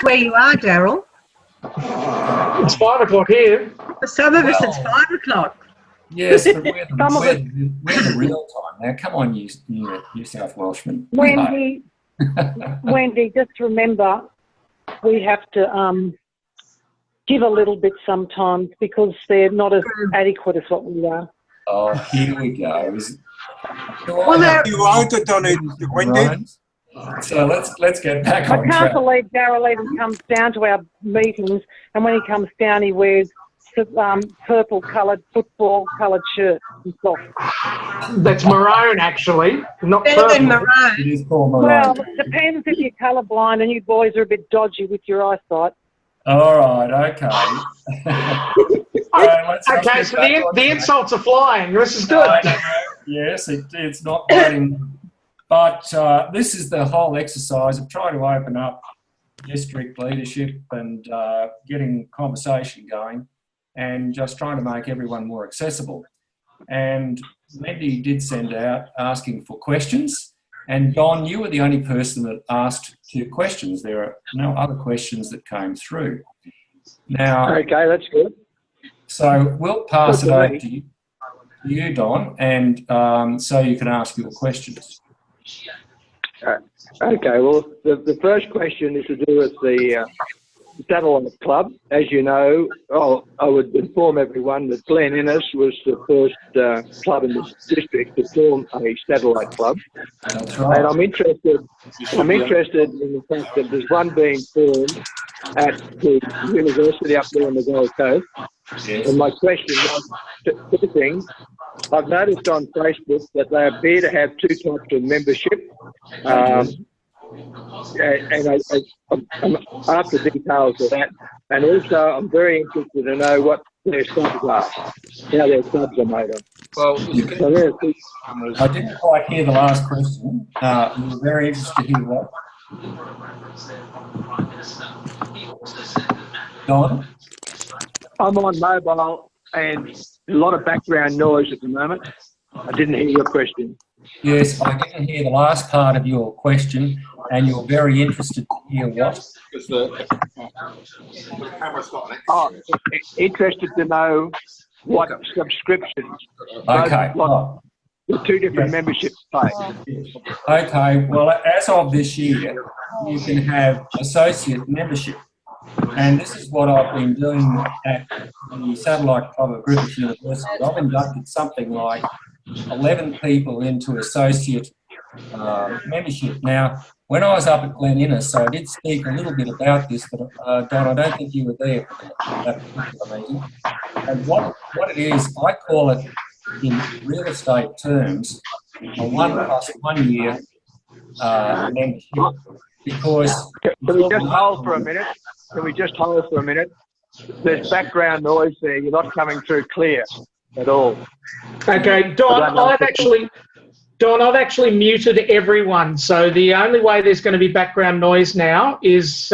where you are, Daryl. It's 5 o'clock here. For some of us, it's 5 o'clock. Yes, but we're the real time. Now, come on, you New South Welshmen. Wendy, Wendy, just remember, we have to give a little bit sometimes because they're not as adequate as what we are. Oh, here we go. Well, you voted on it, Wendy. So let's get back on track. I can't believe Darryl even comes down to our meetings, and when he comes down, he wears purple-coloured, football-coloured shirt and socks. That's maroon, actually, not Better purple. than maroon. It is called maroon. Well, it depends if you're colourblind and you boys are a bit dodgy with your eyesight. All right, okay. Okay, so the insults are flying. This is good. Yes, it's not biting. But this is the whole exercise of trying to open up district leadership and getting conversation going and just trying to make everyone more accessible. And Wendy did send out asking for questions. And Don, you were the only person that asked 2 questions. There are no other questions that came through. Now, okay, that's good. So we'll pass it over to you, Don, and so you can ask your questions. Okay, well, the first question is to do with the Satellite Club. As you know, I would inform everyone that Glen Innes was the first club in this district to form a satellite club. That's right. And I'm interested in the fact that there's one being formed at the university up there on the Gold Coast. Yes. And my question was 2 things. I've noticed on Facebook that they appear to have 2 types of membership. And I'm after details of that. And also, I'm very interested to know what their subs are, how their subs are made of. Well, I didn't quite hear the last question. You were very interested to hear what? Don? I'm on mobile and a lot of background noise at the moment. I didn't hear your question. Yes, I didn't hear the last part of your question, and you're very interested to hear what? Interested to know what subscriptions. Okay. The 2 different memberships pay. Okay, well, as of this year, you can have associate membership. And this is what I've been doing at the Satellite Club of Griffith University. I've inducted something like 11 people into associate membership. Now, when I was up at Glen Innes, so I did speak a little bit about this, but Don, I don't think you were there for that particular meeting. And what it is, I call it in real estate terms, a 1 + 1 year membership, because... Can we just hold for a minute? There's background noise there. You're not coming through clear at all. Okay, Don, I've actually muted everyone. So the only way there's going to be background noise now is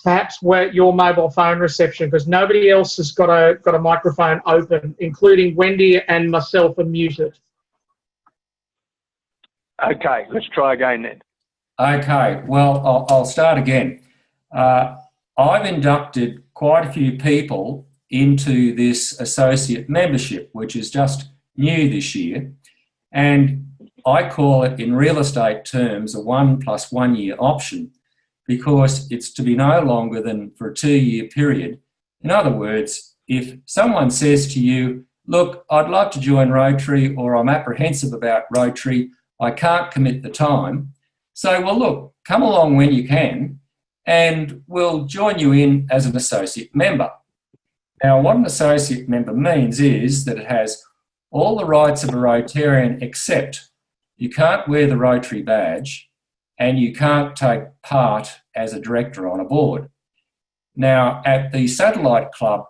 perhaps your mobile phone reception, because nobody else has got a microphone open, including Wendy and myself are muted. Okay, let's try again then. Okay, well, I'll start again. I've inducted quite a few people into this associate membership, which is just new this year. And I call it in real estate terms a 1 + 1 year option, because it's to be no longer than for a 2-year period. In other words, if someone says to you, look, I'd love to join Rotary, or I'm apprehensive about Rotary, I can't commit the time, say, well, look, come along when you can, and we'll join you in as an associate member. Now, what an associate member means is that it has all the rights of a Rotarian, except you can't wear the Rotary badge and you can't take part as a director on a board. Now, at the Satellite Club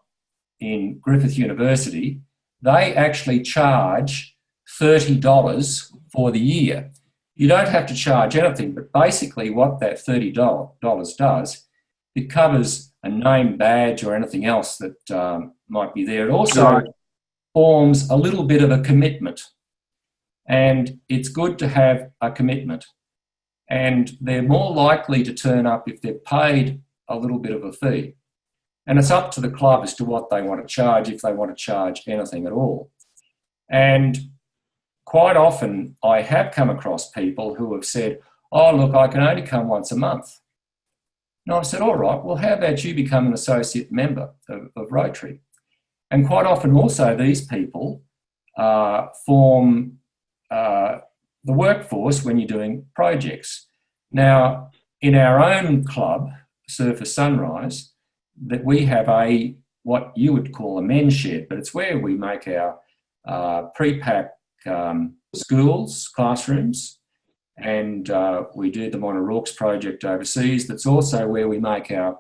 in Griffith University, they actually charge $30 for the year. You don't have to charge anything, but basically what that $30 does, it covers a name badge or anything else that might be there. It also forms a little bit of a commitment, and it's good to have a commitment. and they're more likely to turn up if they've paid a little bit of a fee. And it's up to the club as to what they want to charge, if they want to charge anything at all. And quite often I have come across people who have said, oh, look, I can only come once a month. And I've said, all right, well, how about you become an associate member of Rotary? And quite often also these people form the workforce when you're doing projects. Now, in our own club, Surface Sunrise, that we have what you would call a men's shed, but it's where we make our pre-pack schools, classrooms, and we do the Mona Rorke's project overseas. That's also where we make our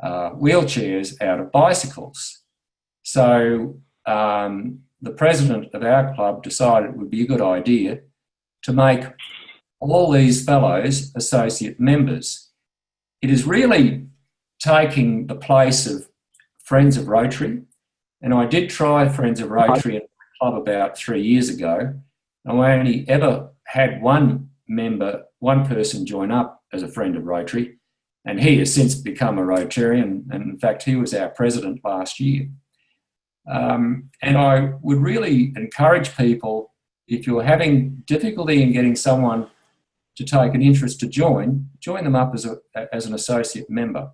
wheelchairs out of bicycles. So the president of our club decided it would be a good idea to make all these fellows associate members. It is really taking the place of Friends of Rotary, and I did try Friends of Rotary in my club about 3 years ago, and I only ever had one person join up as a friend of Rotary, and he has since become a Rotarian, and in fact he was our president last year. And I would really encourage people, if you're having difficulty in getting someone to take an interest to join them up as an associate member.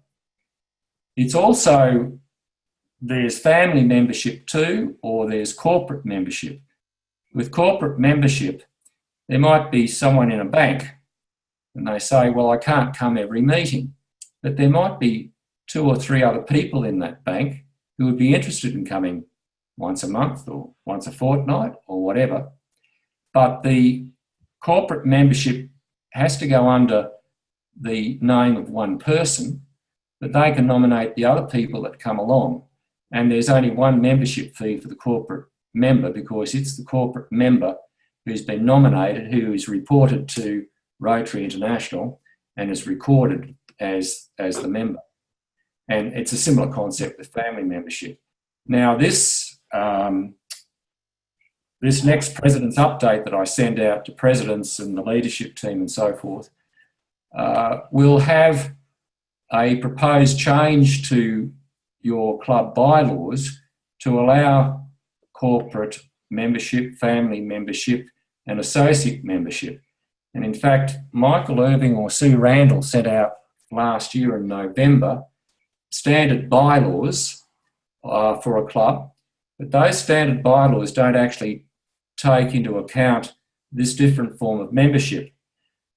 It's also, there's family membership too, or there's corporate membership. With corporate membership, there might be someone in a bank and they say, well, I can't come every meeting, but there might be 2 or 3 other people in that bank who would be interested in coming once a month or once a fortnight or whatever. But the corporate membership has to go under the name of one person, but they can nominate the other people that come along. And there's only one membership fee for the corporate member, because it's the corporate member who's been nominated, who is reported to Rotary International and is recorded as the member. And it's a similar concept with family membership. Now this next President's Update that I send out to presidents and the leadership team and so forth will have a proposed change to your club bylaws to allow corporate membership, family membership and associate membership. And in fact, Michael Irving or Sue Randall sent out last year in November standard bylaws for a club, but those standard bylaws don't actually take into account this different form of membership.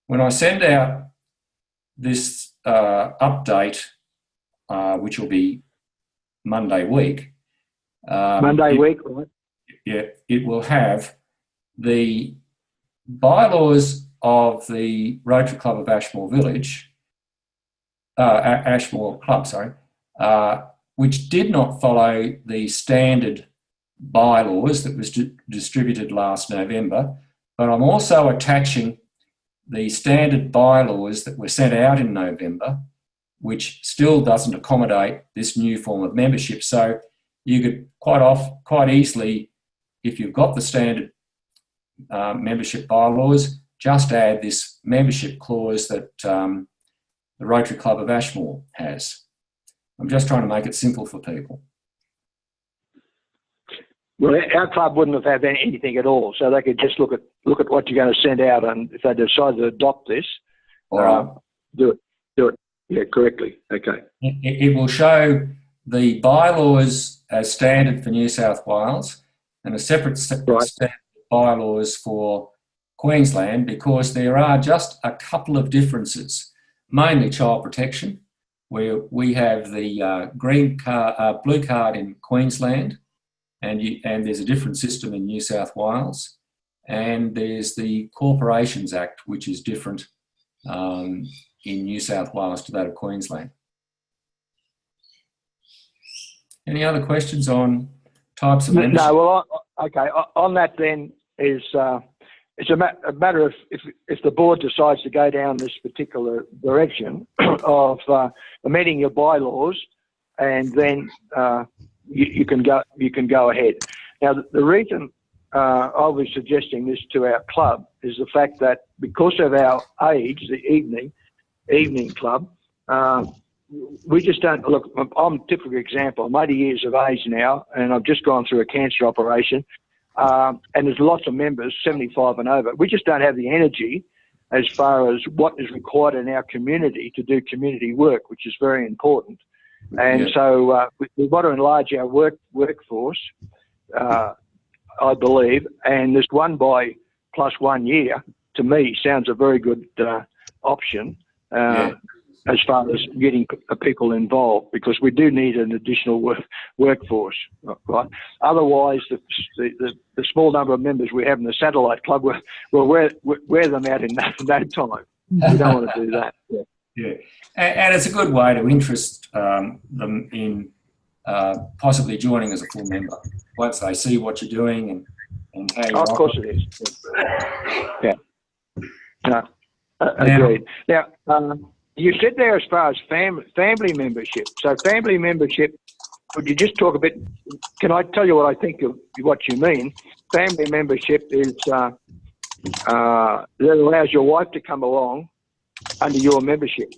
When I send out this update, which will be Monday week. Right? Yeah, it will have the bylaws of the Rotary Club of Ashmore Village, Ashmore Club, sorry, which did not follow the standard bylaws that was distributed last November, but I'm also attaching the standard bylaws that were sent out in November, which still doesn't accommodate this new form of membership. So you could quite easily, if you've got the standard membership bylaws, just add this membership clause that the Rotary Club of Ashmore has. I'm just trying to make it simple for people. Well, our club wouldn't have had anything at all, so they could just look at what you're going to send out, and if they decide to adopt this, do it, yeah, correctly. Okay. It will show the bylaws as standard for New South Wales and a separate standard bylaws for Queensland, because there are just a couple of differences, mainly child protection, where we have the blue card in Queensland, and there's a different system in New South Wales, and there's the Corporations Act, which is different in New South Wales to that of Queensland. Any other questions on types of membership? No, well, okay. On that then is it's a matter of if the board decides to go down this particular direction of amending your bylaws, and then you can go ahead. Now, the reason I was suggesting this to our club, is the fact that because of our age, the evening club, we just don't, look, I'm a typical example. I'm 80 years of age now, and I've just gone through a cancer operation, and there's lots of members, 75 and over. We just don't have the energy as far as what is required in our community to do community work, which is very important. And so we want to enlarge our workforce, I believe, and this 1 by plus 1 year, to me, sounds a very good option as far as getting people involved, because we do need an additional workforce, right? Otherwise, the small number of members we have in the satellite club, we'll wear them out in no time. We don't want to do that. Yeah, and it's a good way to interest them in possibly joining as a full member once they see what you're doing and how you Of course it is. Yeah. No, agreed. Now, you said there as far as family membership. So family membership, could you just talk a bit? Can I tell you what I think of what you mean? Family membership is that allows your wife to come along under your membership.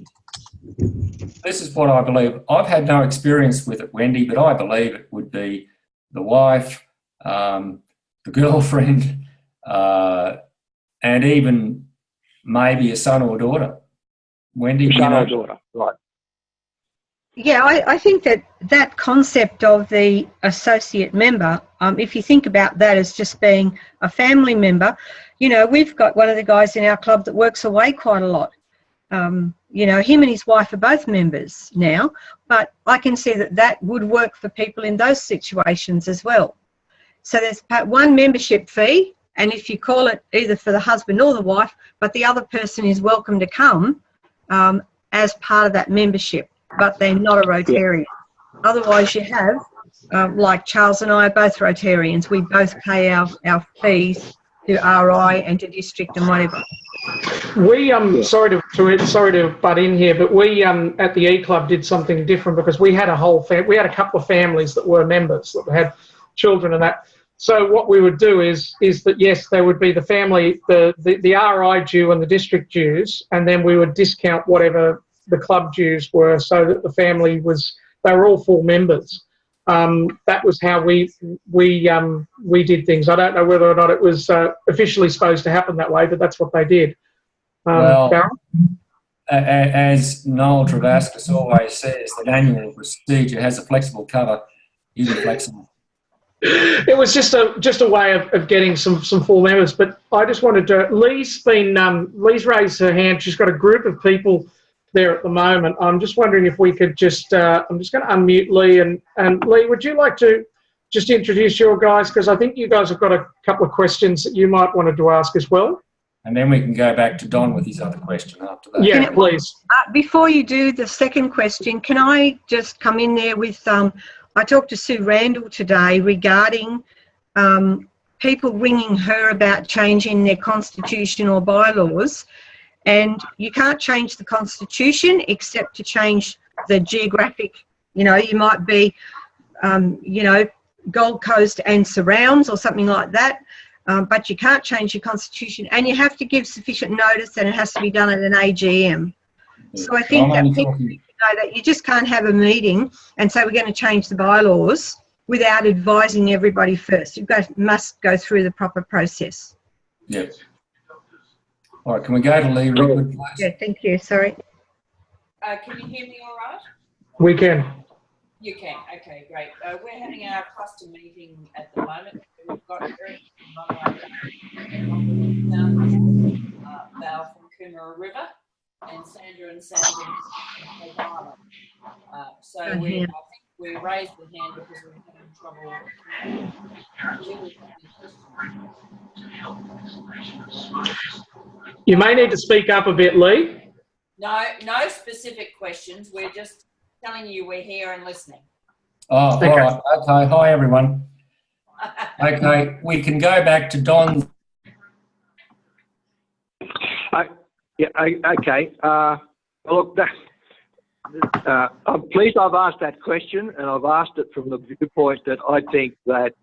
This is what I believe. I've had no experience with it, Wendy, but I believe it would be the wife, the girlfriend, and even maybe a son or daughter. Wendy, Son or daughter, right. Yeah, I think that concept of the associate member, if you think about that as just being a family member, you know, we've got one of the guys in our club that works away quite a lot. You know, him and his wife are both members now, but I can see that would work for people in those situations as well. So there's one membership fee, and if you call it either for the husband or the wife, but the other person is welcome to come as part of that membership, but they're not a Rotarian. Otherwise you have, like Charles and I are both Rotarians, we both pay our fees to RI and to district and whatever. We sorry to butt in here, but we at the E Club did something different, because we had a couple of families that were members that had children and that. So what we would do is that, yes, there would be the family, the RI due and the district dues, and then we would discount whatever the club dues were, so that the family they were all full members. That was how we did things. I don't know whether or not it was officially supposed to happen that way, but that's what they did. Well, Darryl? As Noel Travascus always says, the annual procedure has a flexible cover, even flexible. It was just a way of getting some full members. But I just wanted to. Lee's raised her hand. She's got a group of people there at the moment. I'm just wondering if we could just. I'm just going to unmute Lee, and Lee, would you like to just introduce your guys, because I think you guys have got a couple of questions that you might wanted to ask as well. And then we can go back to Don with his other question after that. Yeah, please. Before you do the second question, can I just come in there with, I talked to Sue Randall today regarding people ringing her about changing their constitution or bylaws, and you can't change the constitution except to change the geographic, you know, you might be, you know, Gold Coast and surrounds or something like that. But you can't change your constitution, and you have to give sufficient notice, and it has to be done at an AGM. Yeah. So I think that people need to know that you just can't have a meeting and say we're going to change the bylaws without advising everybody first. You must go through the proper process. Yes. All right, can we go to Lee Rickwood, please? Yeah, thank you. Sorry. Can you hear me all right? We can. You can. Okay, great. We're having our cluster meeting at the moment. We've got Eric Val from Coomera River, and Sandra and Sandy from Cape Island. So I think we raised the hand because we're having trouble. You may need to speak up a bit, Lee. No specific questions. We're just telling you we're here and listening. Oh, okay. All right. Okay. Hi, everyone. Okay, we can go back to Don. Yeah. Okay. Look, I'm pleased I've asked that question, and I've asked it from the viewpoint that I think that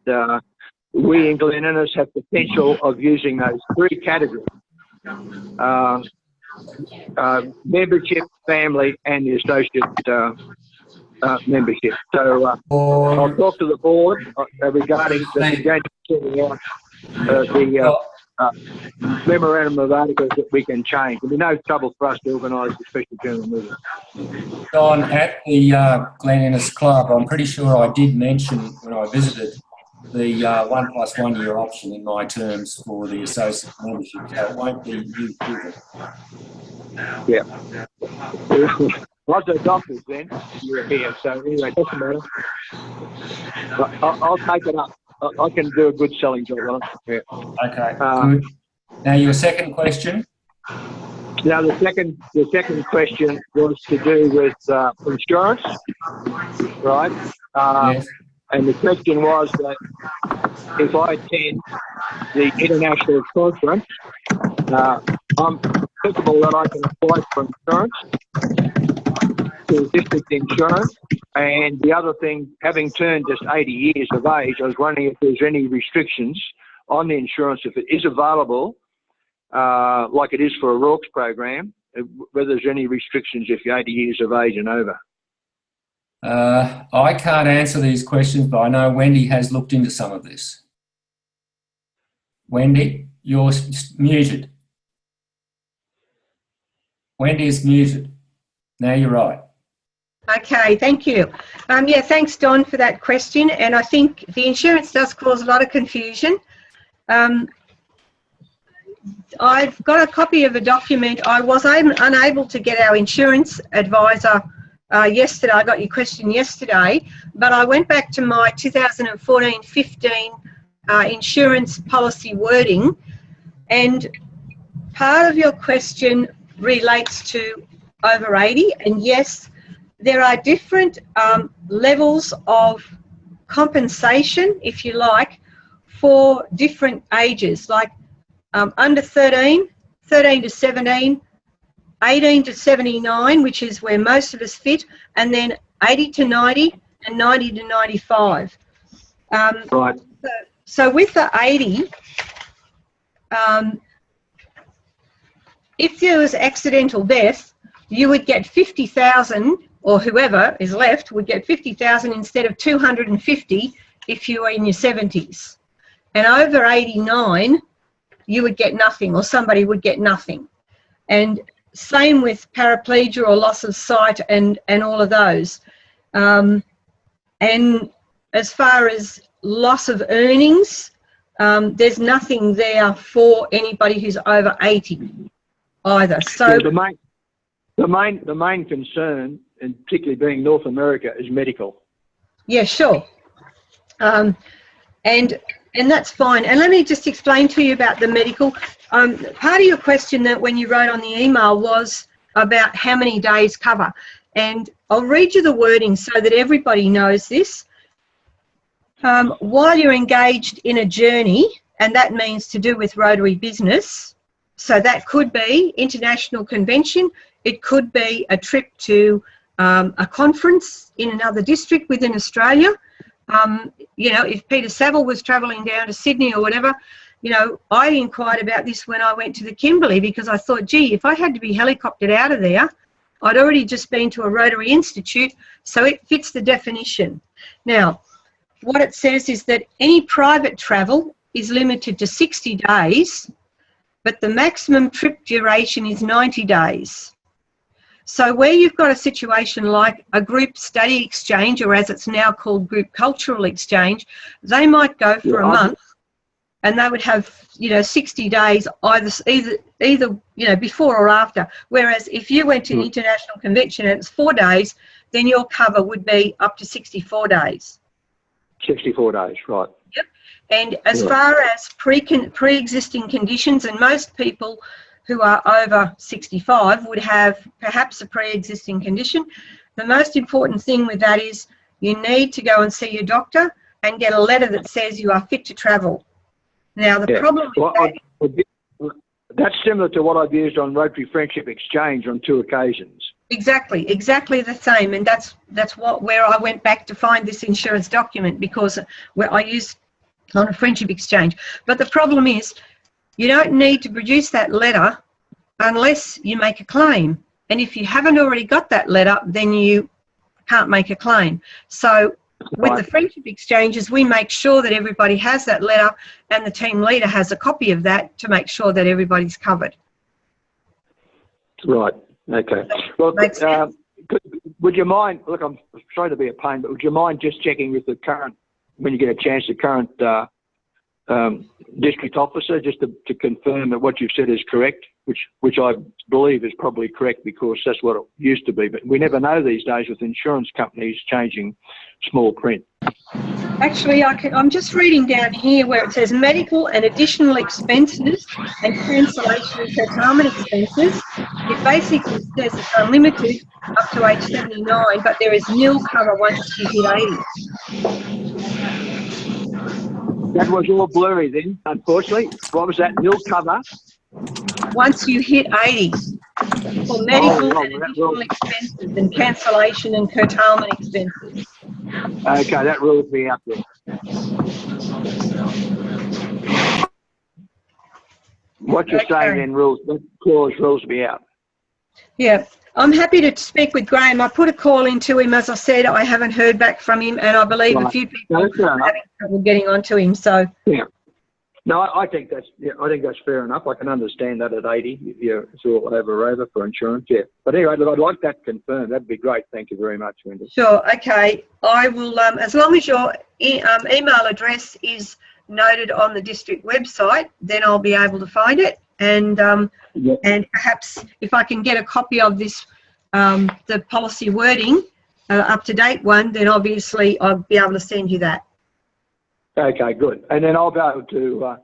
we in Glen Innes have potential of using those three categories. Membership, family, and the associate membership. So I'll talk to the board regarding the memorandum of articles that we can change. There'll be no trouble for us to organise a special general meeting. Don, at the Glen Innes Club, I'm pretty sure I did mention when I visited the 1 + 1 year option in my terms for the associate membership, so it won't be you either. Yeah. Lots of doctors then, you're here, so anyway, doesn't matter. I'll take it up. I can do a good selling job on it. Yeah. Okay, good. Now your second question? Now the second question was to do with insurance, right? Yes. And the question was that if I attend the international conference, I'm applicable that I can apply for insurance, to district insurance. And the other thing, having turned just 80 years of age, I was wondering if there's any restrictions on the insurance, if it is available, like it is for a Rorke's program, whether there's any restrictions if you're 80 years of age and over. I can't answer these questions, but I know Wendy has looked into some of this. Wendy, you're muted. Wendy is muted. Now you're right. Okay, thank you. Yeah, thanks, Don, for that question. And I think the insurance does cause a lot of confusion. I've got a copy of a document. I was unable to get our insurance advisor yesterday. I got your question yesterday, but I went back to my 2014-15 insurance policy wording, and part of your question relates to over 80, and yes, there are different levels of compensation, if you like, for different ages, like under 13, 13 to 17, 18 to 79, which is where most of us fit, and then 80 to 90 and 90 to 95. Right. So with the 80, if there was accidental death, you would get 50,000, or whoever is left would get 50,000 instead of 250 if you were in your 70s. And over 89, you would get nothing, or somebody would get nothing. And same with paraplegia or loss of sight and all of those. And as far as loss of earnings, there's nothing there for anybody who's over 80 either. So yeah, the main concern, and particularly being North America, is medical. Yeah, sure. And that's fine. And let me just explain to you about the medical. Part of your question that when you wrote on the email was about how many days cover. And I'll read you the wording so that everybody knows this. While you're engaged in a journey, and that means to do with Rotary business, so that could be international convention, it could be a trip to a conference in another district within Australia. You know, if Peter Saville was travelling down to Sydney or whatever, you know, I inquired about this when I went to the Kimberley, because I thought, gee, if I had to be helicoptered out of there, I'd already just been to a Rotary Institute, so it fits the definition. Now, what it says is that any private travel is limited to 60 days, but the maximum trip duration is 90 days. So where you've got a situation like a group study exchange, or as it's now called group cultural exchange, they might go for a month, and they would have, you know, 60 days either you know, before or after. Whereas if you went to an international convention and it's 4 days, then your cover would be up to 64 days. 64 days, right. Yep. And as far as pre-existing conditions, and most people who are over 65 would have perhaps a pre-existing condition. The most important thing with that is you need to go and see your doctor and get a letter that says you are fit to travel. Now, the problem with that's similar to what I've used on Rotary Friendship Exchange on 2 occasions. Exactly the same, and that's where I went back to find this insurance document, because where I used on a friendship exchange. But the problem is you don't need to produce that letter unless you make a claim. And if you haven't already got that letter, then you can't make a claim. So with the friendship exchanges, we make sure that everybody has that letter and the team leader has a copy of that to make sure that everybody's covered. Right. Okay. Well, would you mind, look, I'm sorry to be a pain, but would you mind just checking with the current, when you get a chance, the current district officer, just to confirm that what you've said is correct, which I believe is probably correct because that's what it used to be. But we never know these days with insurance companies changing small print. Actually, I'm just reading down here where it says medical and additional expenses and cancellation and curtailment expenses. It basically says it's unlimited up to age 79, but there is nil cover once you hit 80. That was all blurry then, unfortunately. What was that? Nil cover? Once you hit 80. For medical and additional expenses and cancellation and curtailment expenses. Okay, that rules me out there. What you're saying then that clause rules me out. Yeah, I'm happy to speak with Graham. I put a call into him, as I said. I haven't heard back from him, and I believe a few people are having trouble getting onto him. So yeah, no, I think that's fair enough. I can understand that at 80, it's all over for insurance. Yeah, but anyway, look, I'd like that confirmed. That'd be great. Thank you very much, Wendy. Sure. Okay, I will. As long as your email address is noted on the district website, then I'll be able to find it. And and perhaps if I can get a copy of this, the policy wording, up-to-date one, then obviously I'll be able to send you that. Okay, good. And then I'll be able to,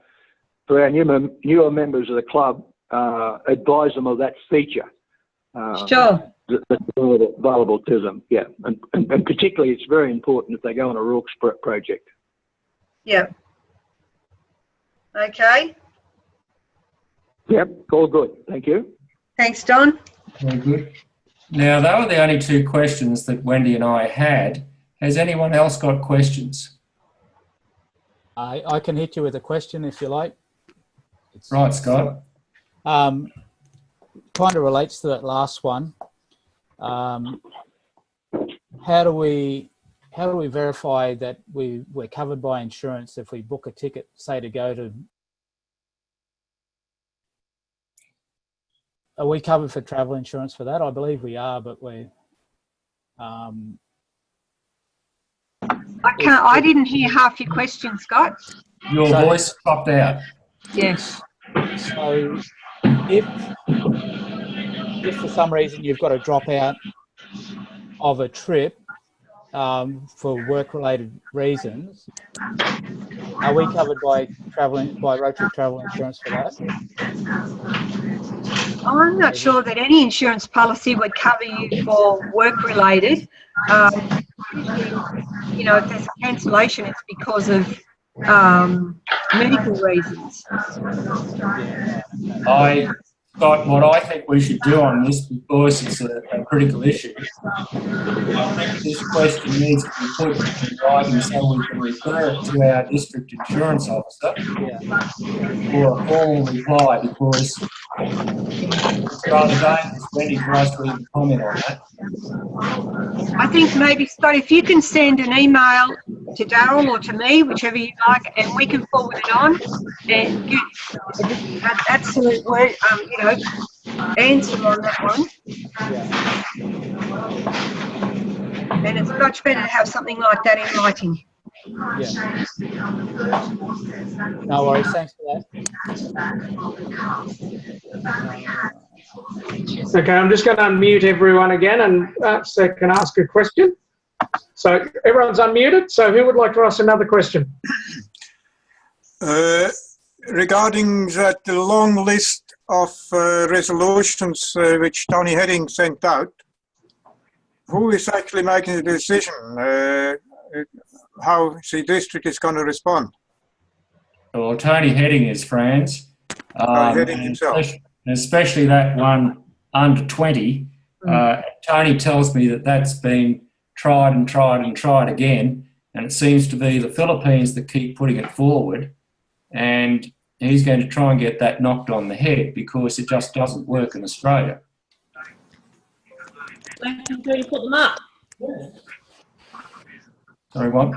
for our newer members of the club, advise them of that feature. Sure. That's available to them, yeah. And particularly it's very important if they go on a Rorke's project. Yeah. Okay. Yep, all good. Thank you. Thanks, Don. Very good. Now, they were the only two questions that Wendy and I had. Has anyone else got questions? I can hit you with a question if you like. Right, Scott. Kind of relates to that last one. How do we verify that we're covered by insurance if we book a ticket, say, to go to? Are we covered for travel insurance for that? I believe we are, but we're. I didn't hear half your question, Scott. Your voice popped out. Yes. So, if for some reason you've got to drop out of a trip for work-related reasons, are we covered by Rotary travel insurance for that? I'm not sure that any insurance policy would cover you for work-related. You know, if there's a cancellation, it's because of medical reasons. Scott, what I think we should do on this, because it's a critical issue, I think this question needs to be put in writing so we can refer it to our district insurance officer for a formal reply, because it's rather dangerous, Wendy, for us to even comment on that. I think maybe, Scott, if you can send an email to Darryl or to me, whichever you like, and we can forward it on and get an absolute word, answer on that one. And it's much better to have something like that in writing. Yeah. No worries, thanks for that. Okay, I'm just going to unmute everyone again and so they can ask a question. So everyone's unmuted. So who would like to ask another question? Regarding that long list of resolutions which Tony Heading sent out, who is actually making the decision how the district is going to respond? Well, Tony Heading is Franz. Heading himself. Especially that one under 20. Tony tells me that that's been tried and tried and tried again, And it seems to be the Philippines that keep putting it forward, and he's going to try and get that knocked on the head because it just doesn't work in Australia. Until you put them up. Sorry, what?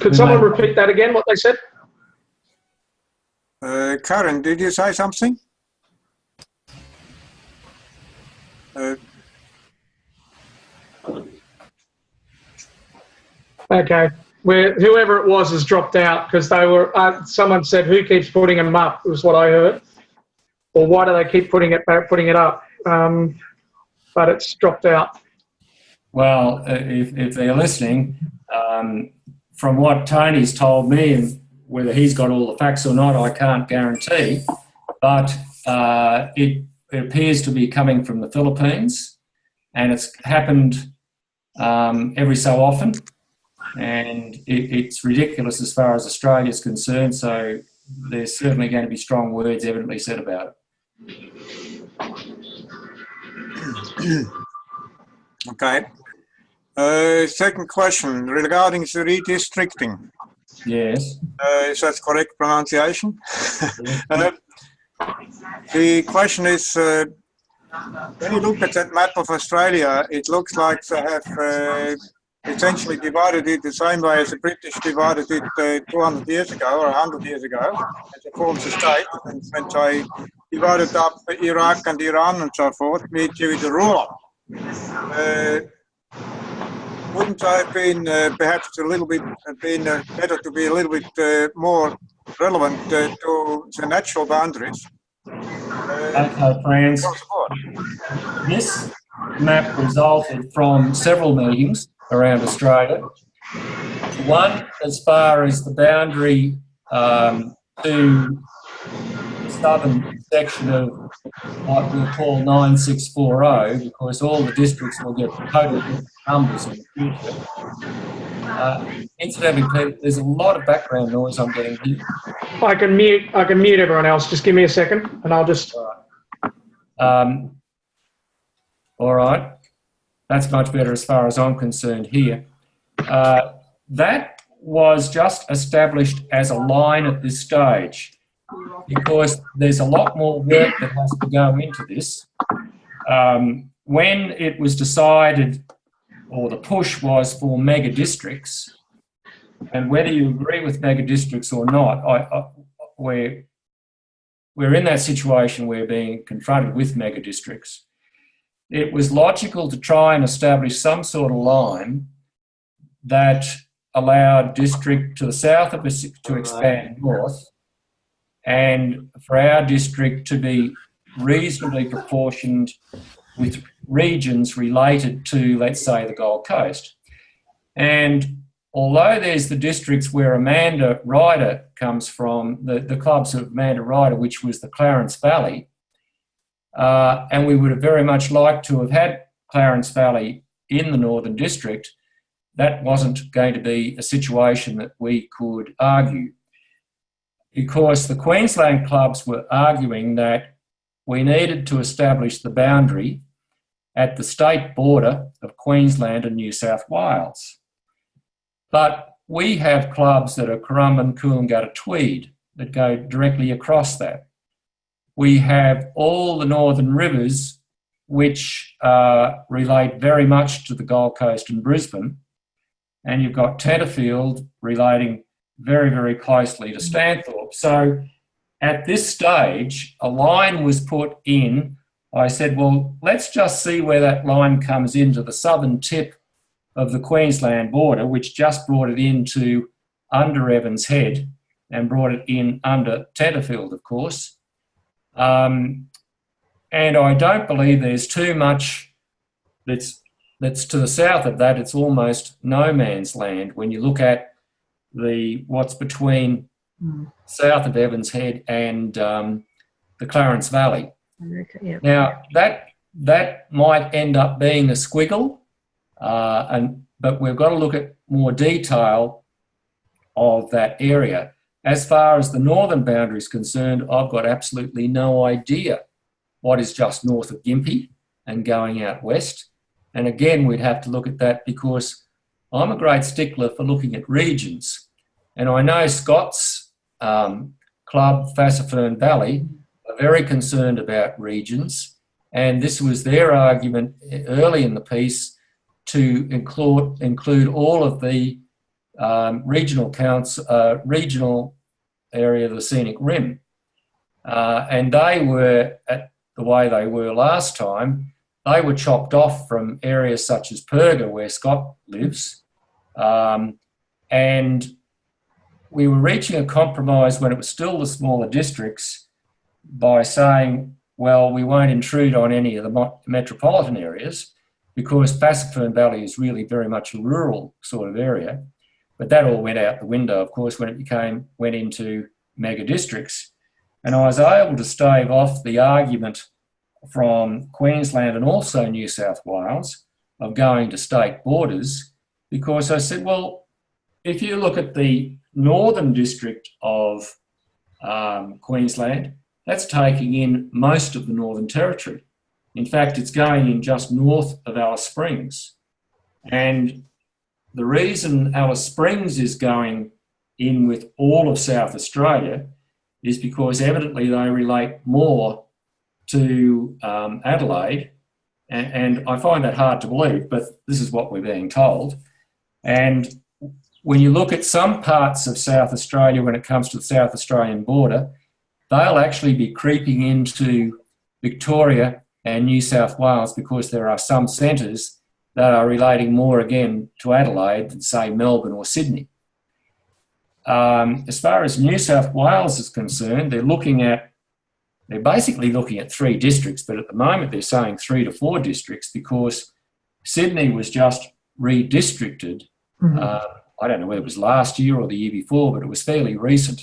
Could someone repeat that again, what they said? Karen, did you say something? Okay. Whoever it was has dropped out because they were. Someone said, "Who keeps putting them up?" Was what I heard, or why do they keep putting it up? But it's dropped out. Well, if they're listening, from what Tony's told me, and whether he's got all the facts or not, I can't guarantee. But it appears to be coming from the Philippines, and it's happened every so often. And it's ridiculous as far as Australia is concerned, so there's certainly going to be strong words evidently said about it. Okay. Second question regarding the redistricting. Yes. Is that correct pronunciation? The question is, when you look at that map of Australia, it looks like they have essentially divided it the same way as the British divided it 200 years ago or 100 years ago as a forms of state, and when they divided up Iraq and Iran and so forth, made you the ruler. Wouldn't I have been perhaps a little bit better to be a little bit more relevant to the natural boundaries? Okay, friends. This map resulted from several meetings around Australia. One, as far as the boundary to the southern section of what we'll call 9640, because all the districts will get totally different numbers in the future. Incidentally, Peter, there's a lot of background noise I'm getting here. I can mute everyone else. Just give me a second, and I'll just. All right. That's much better as far as I'm concerned here. That was just established as a line at this stage because there's a lot more work that has to go into this. When it was decided, or the push was for mega districts, and whether you agree with mega districts or not, we're in that situation, we're being confronted with mega districts. It was logical to try and establish some sort of line that allowed district to the south of us to expand north, and for our district to be reasonably proportioned with regions related to, let's say, the Gold Coast. And although there's the districts where Amanda Ryder comes from, the clubs of Amanda Ryder, which was the Clarence Valley, and we would have very much liked to have had Clarence Valley in the Northern District, that wasn't going to be a situation that we could argue, because the Queensland clubs were arguing that we needed to establish the boundary at the state border of Queensland and New South Wales. But we have clubs that are Currumbin, Coolangatta, Tweed that go directly across that. We have all the northern rivers which relate very much to the Gold Coast and Brisbane, and you've got Tenterfield relating very, very closely to Stanthorpe. So at this stage, a line was put in. I said, well, let's just see where that line comes into the southern tip of the Queensland border, which just brought it into under Evans Head and brought it in under Tenterfield, of course. And I don't believe there's too much that's to the south of that. It's almost no man's land when you look at what's between south of Evans Head and the Clarence Valley. Okay, yeah. Now, that might end up being a squiggle, but we've got to look at more detail of that area. As far as the northern boundary is concerned, I've got absolutely no idea what is just north of Gympie and going out west. And again, we'd have to look at that because I'm a great stickler for looking at regions. And I know Scott's club, Fassifern Valley, are very concerned about regions. And this was their argument early in the piece to include all of the regional area of the scenic rim. And they were, at the way they were last time, they were chopped off from areas such as Perga, where Scott lives. And we were reaching a compromise when it was still the smaller districts by saying, well, we won't intrude on any of the metropolitan areas because Fassifern Valley is really very much a rural sort of area. But that all went out the window, of course, when it went into mega districts. And I was able to stave off the argument from Queensland and also New South Wales of going to state borders, because I said, well, if you look at the northern district of Queensland, that's taking in most of the Northern Territory. In fact, it's going in just north of Alice Springs. And the reason Alice Springs is going in with all of South Australia is because evidently they relate more to Adelaide. And I find that hard to believe, but this is what we're being told. And when you look at some parts of South Australia when it comes to the South Australian border, they'll actually be creeping into Victoria and New South Wales because there are some centres that are relating more again to Adelaide than, say, Melbourne or Sydney. As far as New South Wales is concerned, they're basically looking at 3 districts, but at the moment they're saying 3 to 4 districts because Sydney was just redistricted. I don't know whether it was last year or the year before, but it was fairly recent.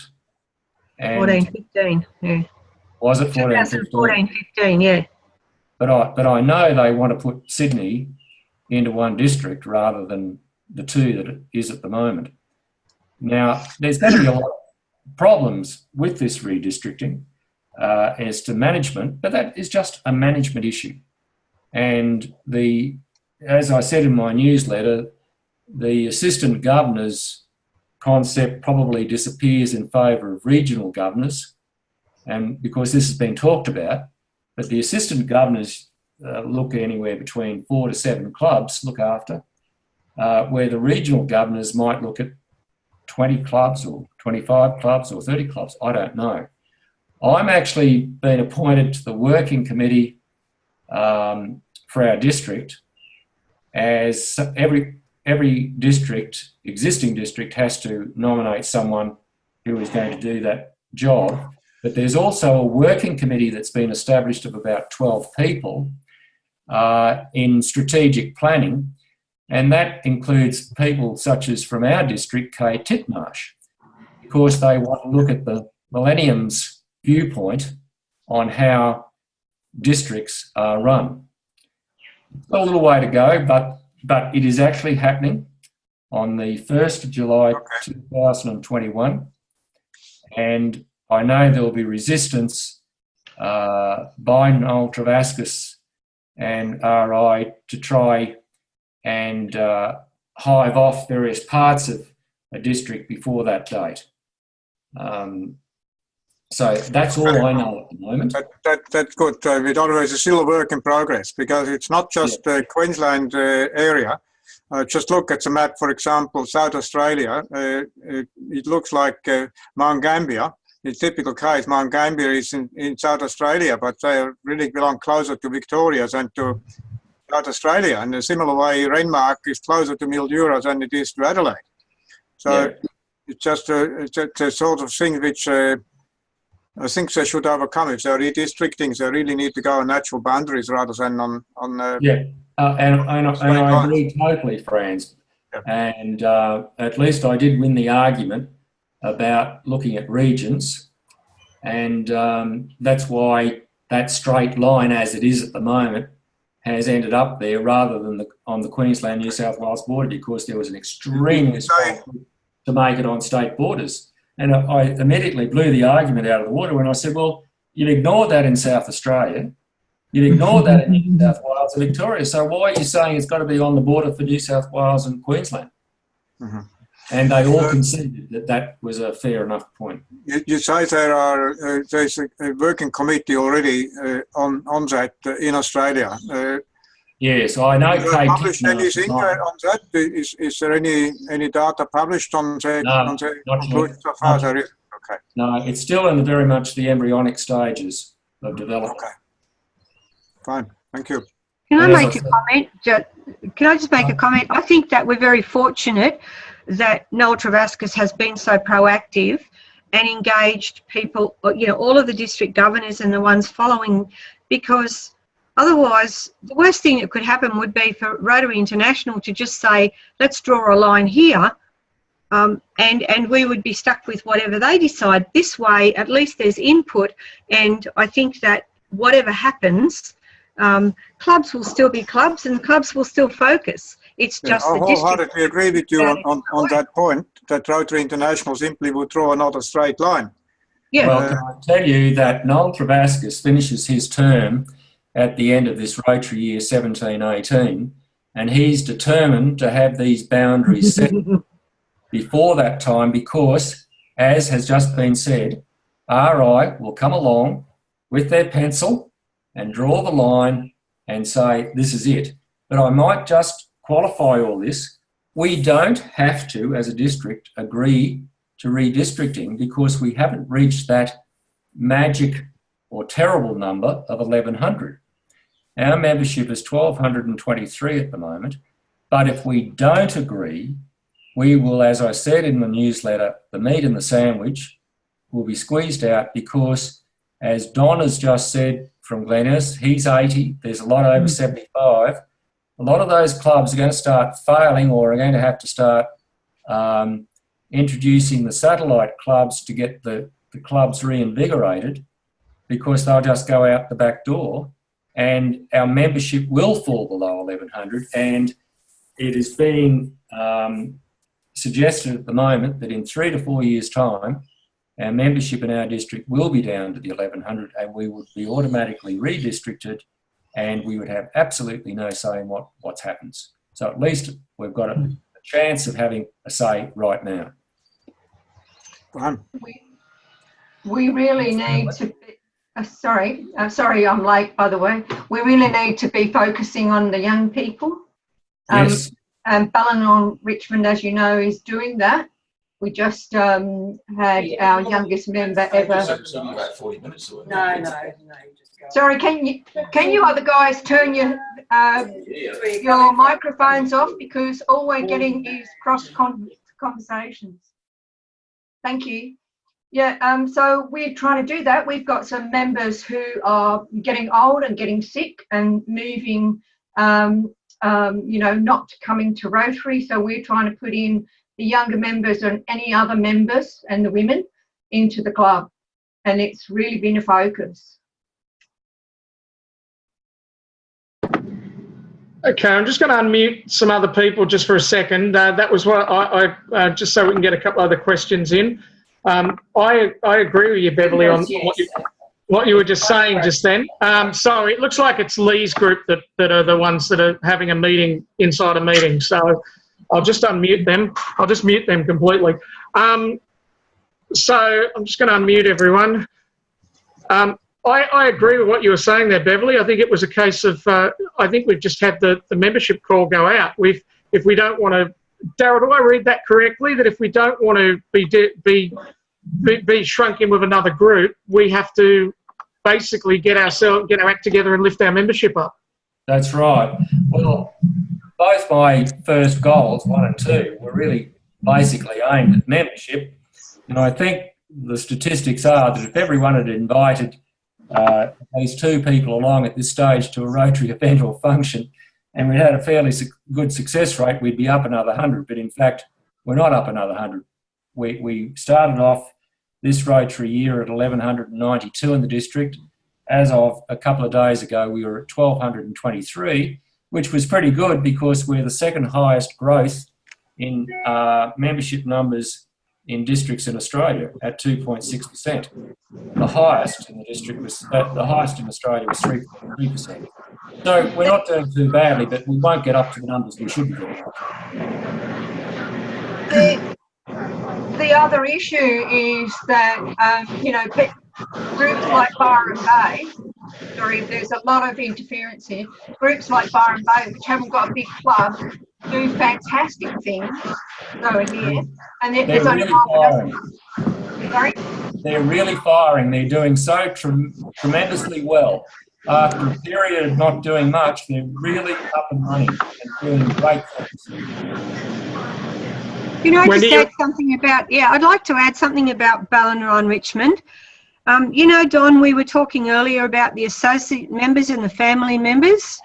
14-15, yeah. Was it 14-15, yeah. But I know they want to put Sydney into one district rather than the 2 that it is at the moment. Now, there's going to be a lot of problems with this redistricting as to management, but that is just a management issue. And as I said in my newsletter, the assistant governor's concept probably disappears in favour of regional governors, and because this has been talked about, but the assistant governors look anywhere between 4 to 7 clubs, look after, where the regional governors might look at 20 clubs or 25 clubs or 30 clubs, I don't know. I'm actually been appointed to the working committee for our district, as every district, existing district, has to nominate someone who is going to do that job. But there's also a working committee that's been established of about 12 people in strategic planning, and that includes people such as from our district, Kay Titmarsh, because they want to look at the Millennium's viewpoint on how districts are run. A little way to go, but it is actually happening on the 1st of July 2021, and I know there will be resistance by Noel Travascus and RI to try and hive off various parts of a district before that date. So that's all I know at the moment. That's good. With otherwise, it's still a work in progress because it's not just the Queensland area. Just look at the map, for example, South Australia. It looks like Mount Gambier. In typical case, Mount Gambier is in South Australia, but they really belong closer to Victoria than to South Australia. And in a similar way, Renmark is closer to Mildura than it is to Adelaide. So it's just a sort of thing which I think they should overcome. If they're redistricting, they really need to go on natural boundaries rather than on and I agree totally, Franz. Yeah. And at least I did win the argument about looking at regions, and that's why that straight line as it is at the moment has ended up there rather than on the Queensland-New South Wales border, because there was an extremely strong to make it on state borders. And I immediately blew the argument out of the water when I said, well, you've ignored that in South Australia, You'd ignore that in New South Wales and Victoria. So why are you saying it's got to be on the border for New South Wales and Queensland? Mhm. And they all conceded that that was a fair enough point. You say there's a working committee already on that in Australia. Yes, I know. Have you published anything on that? Is there any data published on that? No, on the not conclusions yet. so far? There is. Okay. No, it's still in very much the embryonic stages of development. Okay. Fine. Thank you. Can I And as make I a said- comment? Can I just make a comment? I think that we're very fortunate that Noel Travascus has been so proactive and engaged people, you know, all of the district governors and the ones following, because otherwise the worst thing that could happen would be for Rotary International to just say, let's draw a line here, and we would be stuck with whatever they decide. This way, at least there's input, and I think that whatever happens, clubs will still be clubs and clubs will still focus. It's just I the district. wholeheartedly agree with you on that point, that Rotary International simply would draw another straight line. Yeah. Well, can I tell you that Noel Travascus finishes his term at the end of this Rotary year 17-18, and he's determined to have these boundaries set before that time because, as has just been said, RI will come along with their pencil and draw the line and say, this is it. But I might just qualify all this. We don't have to, as a district, agree to redistricting because we haven't reached that magic or terrible number of 1,100. Our membership is 1,223 at the moment, but if we don't agree, we will, as I said in the newsletter, the meat and the sandwich will be squeezed out because, as Don has just said from Glenys, he's 80, there's a lot over 75. A lot of those clubs are going to start failing or are going to have to start introducing the satellite clubs to get the clubs reinvigorated because they'll just go out the back door and our membership will fall below 1,100. And it is being suggested at the moment that in 3 to 4 years' time, our membership in our district will be down to the 1,100 and we would be automatically redistricted and we would have absolutely no say in what happens. So at least we've got a chance of having a say right now. We really need to be, sorry, I'm late, by the way. We really need to be focusing on the young people. Yes. And Ballina Richmond, as you know, is doing that. We just had our youngest member ever. No. Sorry, can you other guys turn your microphones off because all we're getting is cross conversations. Thank you. Yeah, so we're trying to do that. We've got some members who are getting old and getting sick and moving, not coming to Rotary. So we're trying to put in the younger members and any other members and the women into the club. And it's really been a focus. Okay, I'm just going to unmute some other people just for a second. That was what I just so we can get a couple other questions in. I agree with you, Beverly, on what you were just saying just then. So it looks like it's Lee's group that are the ones that are having a meeting inside a meeting. So I'll just unmute them. I'll just mute them completely. So I'm just going to unmute everyone. I agree with what you were saying there, Beverly. I think it was a case of, I think we've just had the membership call go out. If we don't want to, Darryl, do I read that correctly? That if we don't want to be shrunk in with another group, we have to basically get our act together and lift our membership up. That's right. Well, both my first goals, 1 and 2, were really basically aimed at membership. And I think the statistics are that if everyone had invited these 2 people along at this stage to a Rotary event or function, and we had a fairly good success rate, we'd be up another 100. But in fact, we're not up another 100. We started off this Rotary year at 1,192 in the district. As of a couple of days ago, we were at 1,223, which was pretty good because we're the second highest growth in membership numbers in districts in Australia at 2.6%. The highest in the district was the highest in Australia was 3.3%. So we're not doing too badly, but we won't get up to the numbers we should be getting up to. The other issue is that, you know, groups like Byron Bay, sorry, there's a lot of interference here, groups like Byron Bay, which haven't got a big club, do fantastic things over here. And there's only really firing. Sorry? They're really firing. They're doing so tremendously well. After a period of not doing much, they're really up and running and doing great things. You know, add something about, I'd like to add something about Ballina Richmond. You know, Don, we were talking earlier about the associate members and the family members.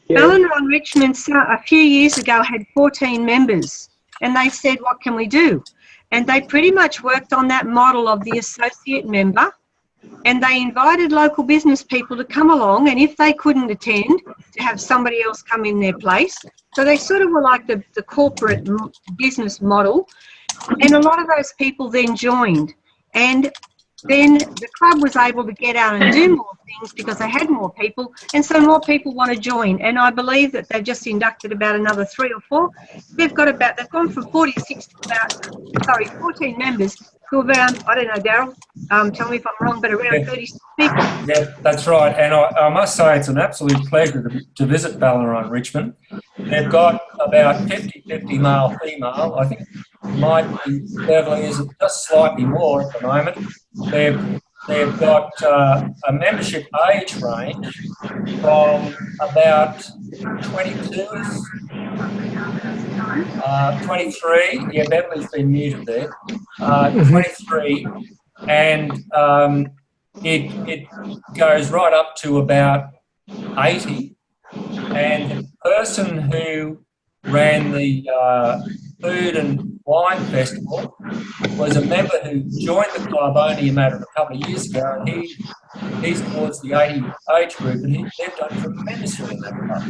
Yeah. Ballina Richmond a few years ago had 14 members, and they said, what can we do? And they pretty much worked on that model of the associate member, and they invited local business people to come along, and if they couldn't attend, to have somebody else come in their place. So they sort of were like the corporate business model, and a lot of those people then joined. And then the club was able to get out and do more things because they had more people, and so more people want to join. And I believe that they've just inducted about another 3 or 4. They've gone from 46 to 14 members to about, I don't know, Daryl, tell me if I'm wrong, but around 36 people. Yeah, that's right. And I must say it's an absolute pleasure to visit Ballina Richmond. They've got about 50-50 male, female. I think might be Beverly is just slightly more at the moment. They've got a membership age range from about 22s, 23. Yeah, Beverly's been muted there. 23, and it goes right up to about 80. And the person who ran the Food and Wine Festival was a member who joined the club only a matter of a couple of years ago, and he's towards the 80 age group, and they've done tremendously in that club.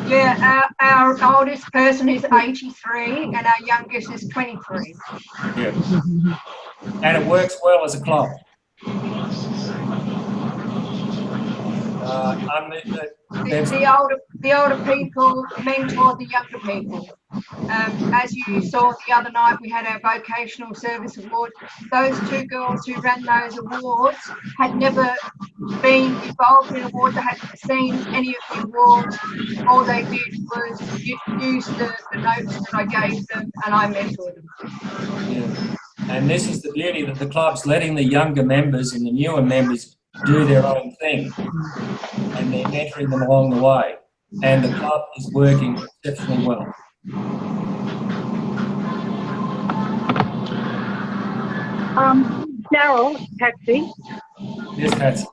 Yeah, our oldest person is 83 and our youngest is 23. Yeah. And it works well as a club. The older people mentor the younger people. As you saw the other night, we had our vocational service award. Those 2 girls who ran those awards had never been involved in awards. They hadn't seen any of the awards. All they did was use the notes that I gave them, and I mentored them. Yeah. And this is the beauty that the club's letting the younger members and the newer members do their own thing, and they're mentoring them along the way, and the club is working exceptionally well. Daryl, Patsy. Yes, Patsy.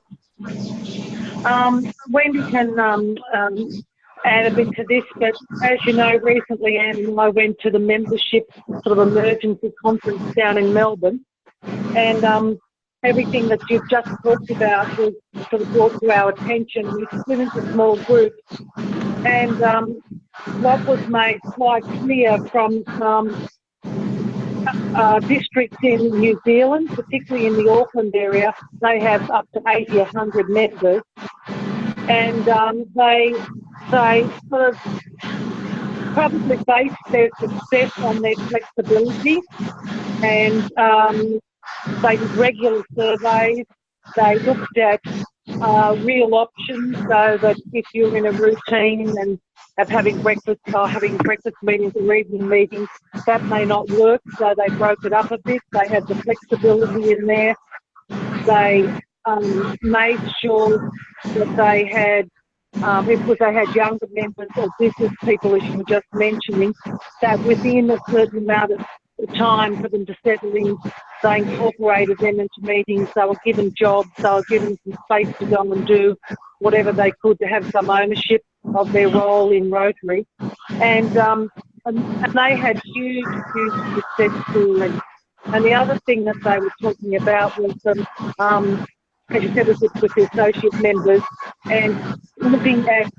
Wendy can add a bit to this, but as you know, recently Anne and I went to the membership sort of emergency conference down in Melbourne, and everything that you've just talked about was sort of brought to our attention. We split into small groups, and what was made quite clear from districts in New Zealand, particularly in the Auckland area, they have up to 80, 100 members, and they sort of probably base their success on their flexibility, and they did regular surveys. They looked at real options, so that if you're in a routine and having breakfast meetings or evening meetings, that may not work, so they broke it up a bit. They had the flexibility in there. They made sure that they had, if they had younger members or business people, as you were just mentioning, that within a certain amount of time for them to settle in, they incorporated them into meetings. They were given jobs, they were given some space to go and do whatever they could to have some ownership of their role in Rotary. And they had huge success stories. And the other thing that they were talking about was, as you said, with the associate members, and looking at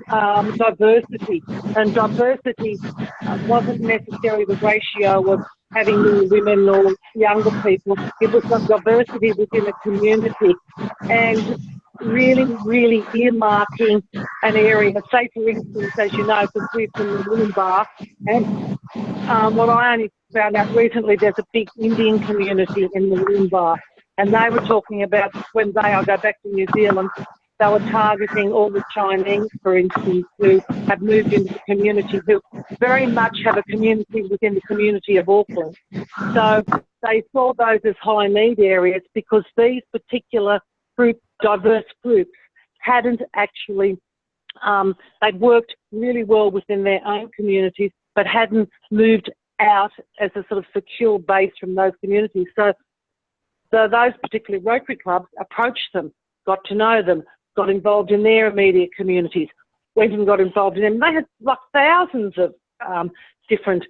diversity, and diversity wasn't necessarily the ratio of having more women or younger people. It was the diversity within the community, and really earmarking an area. Say, for instance, as you know, because we're from the Wollongbar, and what I only found out recently, there's a big Indian community in the Wollongbar, and they were talking about when I go back to New Zealand, they were targeting all the Chinese, for instance, who have moved into the community, who very much have a community within the community of Auckland. So they saw those as high need areas because these particular diverse groups hadn't actually, they'd worked really well within their own communities, but hadn't moved out as a sort of secure base from those communities. So those particular Rotary clubs approached them, got to know them, got involved in their immediate communities, went and got involved in them. They had like thousands of different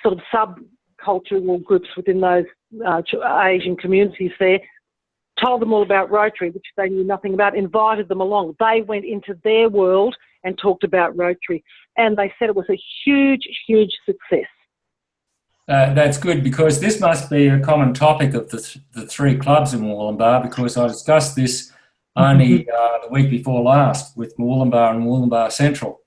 sort of subcultural groups within those Asian communities there, told them all about Rotary, which they knew nothing about, invited them along. They went into their world and talked about Rotary, and they said it was a huge success. That's good, because this must be a common topic of the three clubs in Wollongbar, because I discussed this only the week before last with Wollongbar and Wollongbar Central.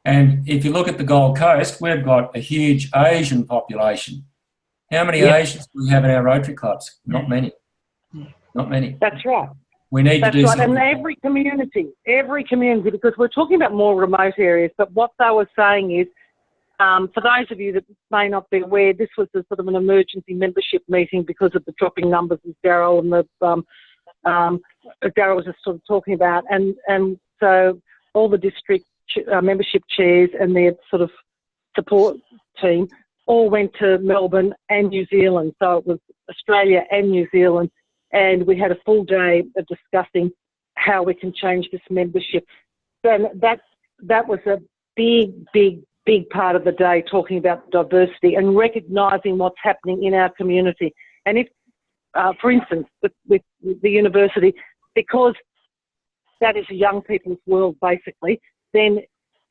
And if you look at the Gold Coast, we've got a huge Asian population. How many Asians do we have in our Rotary clubs? Not many. Not many. That's right. We need to do something. And every community, because we're talking about more remote areas, but what they were saying is, for those of you that may not be aware, this was a sort of an emergency membership meeting because of the dropping numbers, as Daryl and Daryl was just sort of talking about, and so all the district membership chairs and their sort of support team all went to Melbourne and New Zealand. So it was Australia and New Zealand, and we had a full day of discussing how we can change this membership. And that was a big part of the day, talking about diversity and recognising what's happening in our community. And if, for instance, with the university, because that is a young people's world basically, then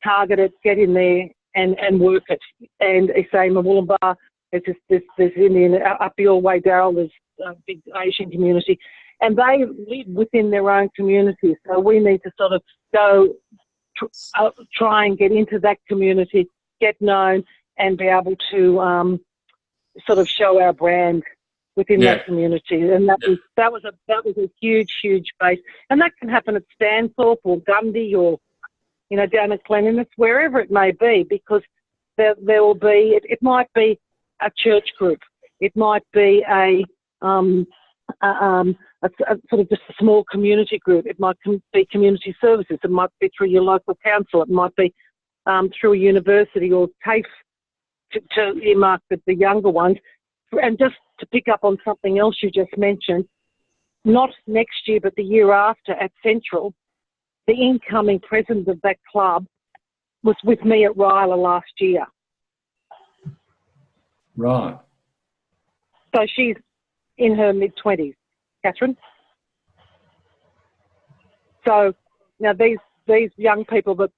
target it, get in there and work it. And say in the Wollongbar, there's Indian, up your way, Daryl, there's a big Asian community, and they live within their own community. So we need to sort of go try and get into that community, get known, and be able to sort of show our brand within that community. And that was a huge base. And that can happen at Stanthorpe or Gundy or, you know, down at Cleanliness, wherever it may be, because there will be, it might be a church group, it might be a sort of just a small community group, it might be community services, it might be through your local council, it might be through a university or TAFE to earmark the younger ones. And just to pick up on something else you just mentioned, not next year but the year after at Central, the incoming president of that club was with me at Ryla last year. Right. So she's in her mid-20s, Catherine. So now these young people that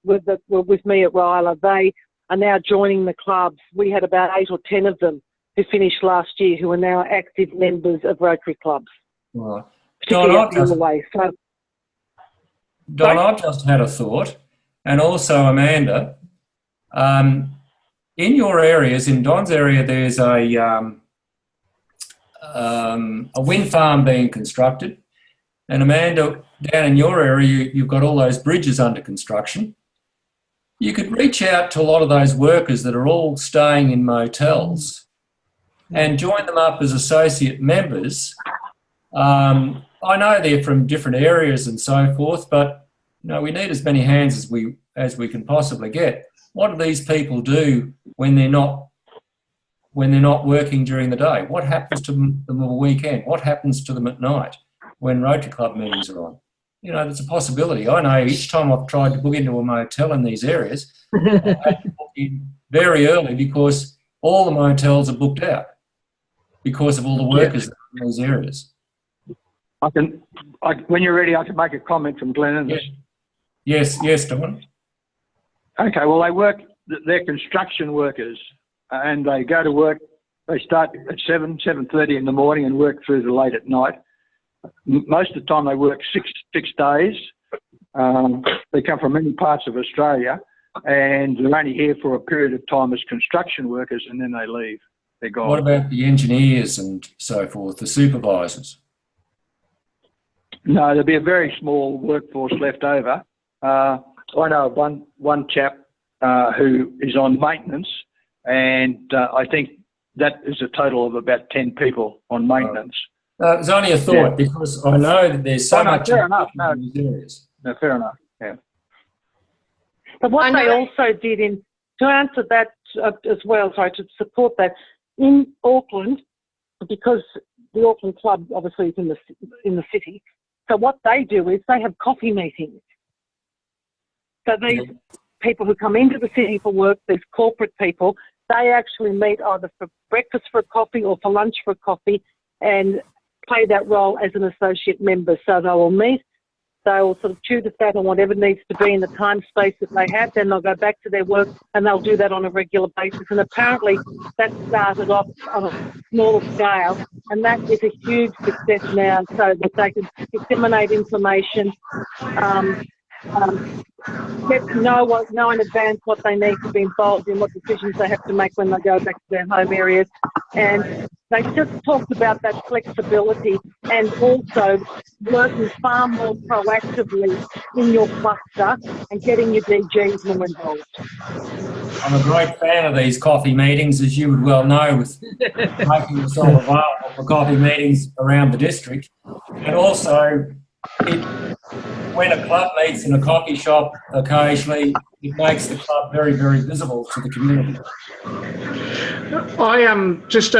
were with me at Ryla, they are now joining the clubs. We had about 8 or 10 of them who finished last year who are now active members of Rotary clubs. Right. Particularly up your way. So, Don, I've just had a thought, and also Amanda. In your areas, in Don's area, there's a wind farm being constructed, and Amanda, down in your area, you've got all those bridges under construction. You could reach out to a lot of those workers that are all staying in motels and join them up as associate members. I know they're from different areas and so forth, but you know, we need as many hands as we can possibly get. What do these people do when they're not working during the day? What happens to them on the weekend? What happens to them at night when Rotary Club meetings are on? You know, there's a possibility. I know each time I've tried to book into a motel in these areas, I've had to book in very early because all the motels are booked out because of all the workers that are in these areas. When you're ready, I can make a comment from Glenn. Yeah. Yes, Don. Okay, well, they're construction workers, and they go to work. They start at 7:30 in the morning and work through to late at night. Most of the time they work six days. They come from many parts of Australia, and they're only here for a period of time as construction workers, and then they leave. They're gone. What about the engineers and so forth, the supervisors? No, there'll be a very small workforce left over. I know of one chap who is on maintenance, and I think that is a total of about 10 people on maintenance. It was only a thought, because I know that there's so much fair enough. in these areas. No, fair enough. Yeah. But what they also did to answer that as well, sorry, to support that, in Auckland, because the Auckland Club obviously is in the city, so what they do is they have coffee meetings. So these people who come into the city for work, these corporate people, they actually meet either for breakfast for a coffee or for lunch for a coffee and play that role as an associate member. So they will meet, they will sort of chew the fat on whatever needs to be in the time space that they have, then they'll go back to their work and they'll do that on a regular basis. And apparently that started off on a smaller scale, and that is a huge success now, so that they can disseminate information, get to know in advance what they need to be involved in, what decisions they have to make when they go back to their home areas. And they just talked about that flexibility and also working far more proactively in your cluster and getting your DGs more involved. I'm a great fan of these coffee meetings, as you would well know, with making yourself available for coffee meetings around the district. And also, when a club meets in a coffee shop occasionally, it makes the club very, very visible to the community. I am just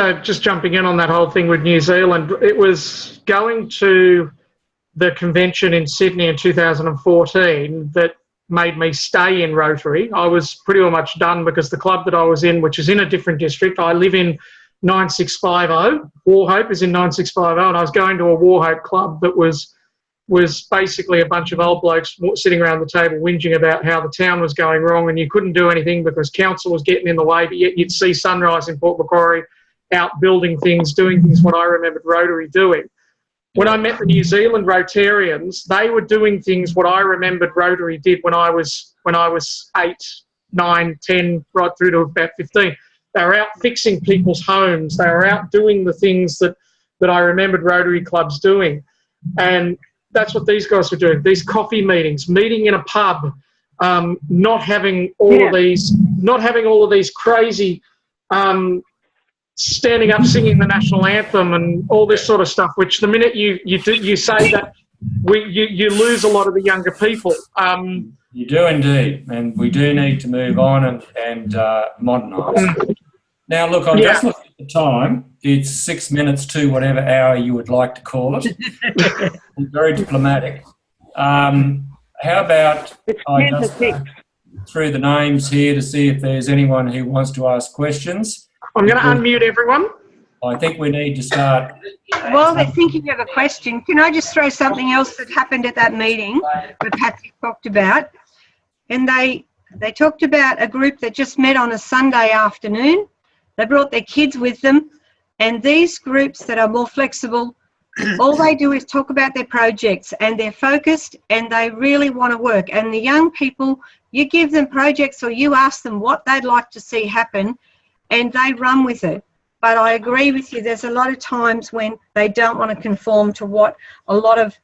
jumping in on that whole thing with New Zealand. It was going to the convention in Sydney in 2014 that made me stay in Rotary. I was pretty much done because the club that I was in, which is in a different district, I live in 9650. Warhope is in 9650, and I was going to a Warhope club that was basically a bunch of old blokes sitting around the table whinging about how the town was going wrong and you couldn't do anything because council was getting in the way, but yet you'd see Sunrise in Port Macquarie out building things, doing things what I remembered Rotary doing. When I met the New Zealand Rotarians, they were doing things what I remembered Rotary did when I was 8, 9, 10, right through to about 15. They were out fixing people's homes. They were out doing the things that I remembered Rotary clubs doing. And that's what these guys were doing. These coffee meetings, meeting in a pub, not having all of these crazy standing up singing the national anthem and all this sort of stuff. Which the minute you say that, you lose a lot of the younger people. You do indeed, and we do need to move on and modernise. Now, look, I'm just looking at the time. It's 6 minutes to whatever hour you would like to call it. Very diplomatic. How about I just go through the names here to see if there's anyone who wants to ask questions. I'm going to unmute everyone. I think we need to start. While they're thinking of a question, can I just throw something else that happened at that meeting that Patrick talked about? And they talked about a group that just met on a Sunday afternoon. They brought their kids with them, and these groups that are more flexible, all they do is talk about their projects, and they're focused and they really want to work. And the young people, you give them projects or you ask them what they'd like to see happen and they run with it. But I agree with you, there's a lot of times when they don't want to conform to what a lot of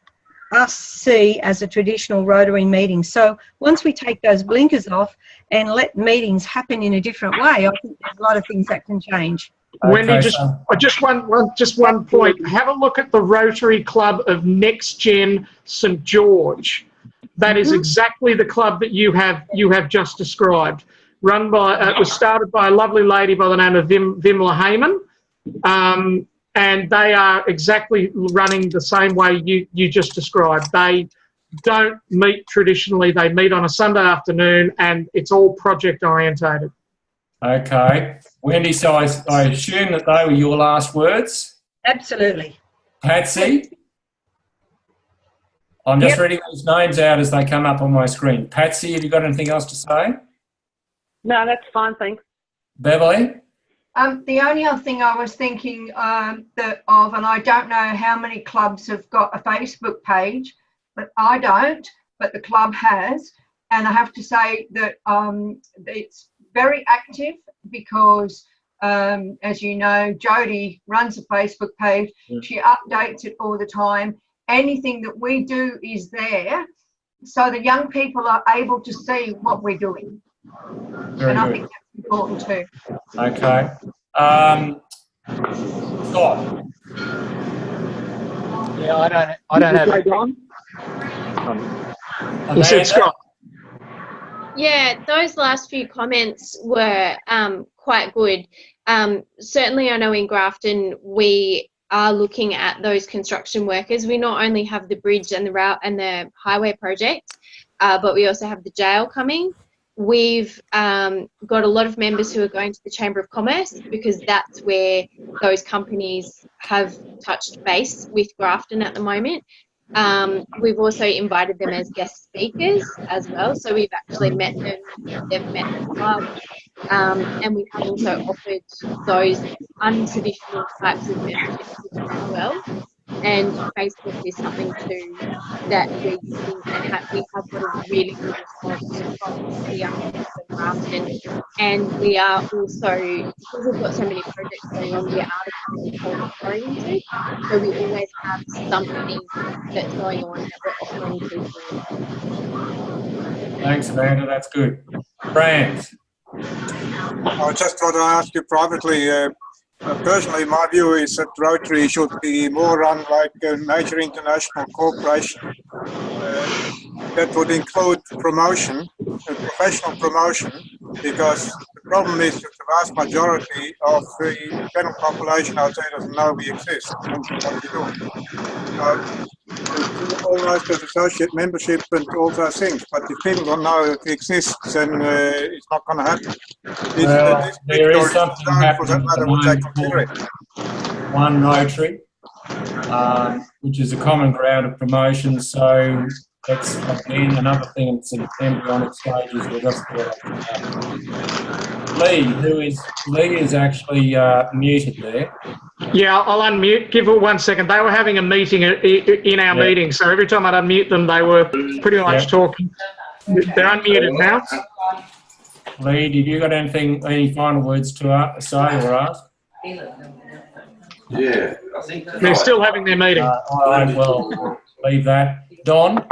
us see as a traditional Rotary meeting. So once we take those blinkers off and let meetings happen in a different way, I think there's a lot of things that can change. Wendy, just one point. Have a look at the Rotary Club of Next Gen St George. That is exactly the club that you have just described. Run by, it was started by a lovely lady by the name of Vimla Heyman. And they are exactly running the same way you just described. They don't meet traditionally. They meet on a Sunday afternoon and it's all project orientated. Okay. Wendy, so I assume that they were your last words? Absolutely. Patsy? I'm just reading these names out as they come up on my screen. Patsy, have you got anything else to say? No, that's fine, thanks. Beverly? The only other thing I was thinking and I don't know how many clubs have got a Facebook page, but I don't, but the club has. And I have to say that it's very active because, as you know, Jodie runs a Facebook page. She updates it all the time. Anything that we do is there, so the young people are able to see what we're doing. Very I good. think that's important too. Okay. Scott? Yeah, I don't have. You said Scott. Yeah, those last few comments were quite good. Certainly, I know in Grafton we are looking at those construction workers. We not only have the bridge and the route and the highway project, but we also have the jail coming. We've got a lot of members who are going to the Chamber of Commerce because that's where those companies have touched base with Grafton at the moment. We've also invited them as guest speakers as well, so we've actually met them, they've met the club, and we have also offered those untraditional types of memberships as well. And Facebook is something too that we're using, and we have got a really good response from the young people in Grafton. And we are also, because we've got so many projects going on, we are becoming more oriented. So we always have something that's going on that we're offering people. Thanks, Amanda. That's good. Franz? I just thought I'd ask you privately. Personally, my view is that Rotary should be more run like a major international corporation. That would include promotion, professional promotion, because the problem is that the vast majority of the general population out there doesn't know we exist and what we do. It's almost as associate membership and all those things, but if people don't know it exists, then it's not going to happen. There is something happening at the moment called One Rotary, which is a common ground of promotion. So that's again another thing that's in embryonic stages. We're just Lee is actually muted there. Yeah, I'll unmute. Give it 1 second. They were having a meeting in our meeting, so every time I'd unmute them, they were pretty much talking. They're unmuted now. Lee, did you got any final words to say or ask? Yeah, I think they're still having their meeting. All right, well, leave that. Don?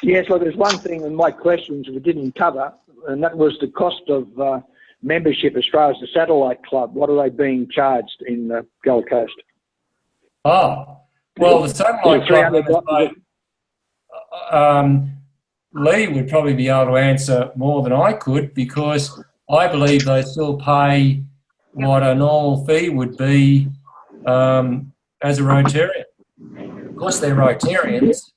Yes, well, there's one thing in my questions we didn't cover, and that was the cost of membership as far as the satellite club. What are they being charged in the Gold Coast? Oh, well, the satellite club, Lee would probably be able to answer more than I could, because I believe they still pay what a normal fee would be as a Rotarian. Of course, they're Rotarians.